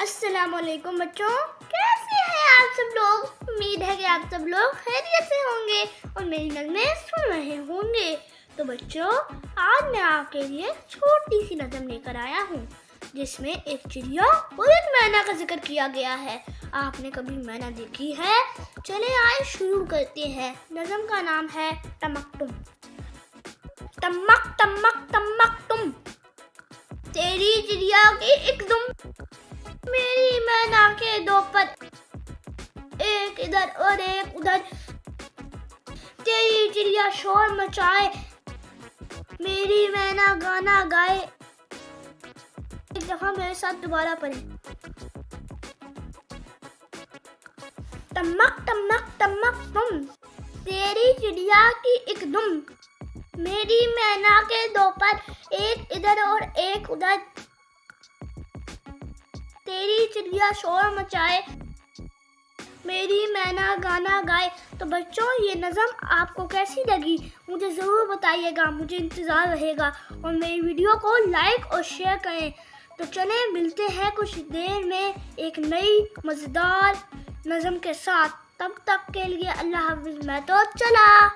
अस्सलामुअलैकुम बच्चों, कैसे हैं आप सब लोग। उम्मीद है कि आप सब लोग खैरियत से होंगे और मेरी नज़में सुन रहे होंगे। तो बच्चों, आज मैं आपके लिए छोटी सी नज़म लेकर आया हूँ जिसमें एक चिड़िया और एक मैना का जिक्र किया गया है। आपने कभी मैना देखी है? चले आए शुरू करते हैं। नज़म का नाम है टमक टुम। टमक टमक टमक टुम, तेरी चिड़िया की एक दुम, मेरी मैना के दो पर, एक इधर और एक उधर। तेरी चिड़िया शोर मचाए, मेरी मैना गाना गाए। एक दफा मेरे साथ दोबारा पढ़े। टमक टमक टमक तुम, तेरी चिड़िया की एक दुम, मेरी मैना के दो पर, एक इधर और एक उधर। तेरी चिड़िया शोर मचाए, मेरी मैना गाना गाए। तो बच्चों, ये नज़म आपको कैसी लगी मुझे ज़रूर बताइएगा, मुझे इंतज़ार रहेगा। और मेरी वीडियो को लाइक और शेयर करें। तो चलें, मिलते हैं कुछ देर में एक नई मज़ेदार नज़म के साथ। तब तक के लिए अल्लाह हाफ़िज़। मैं तो चला।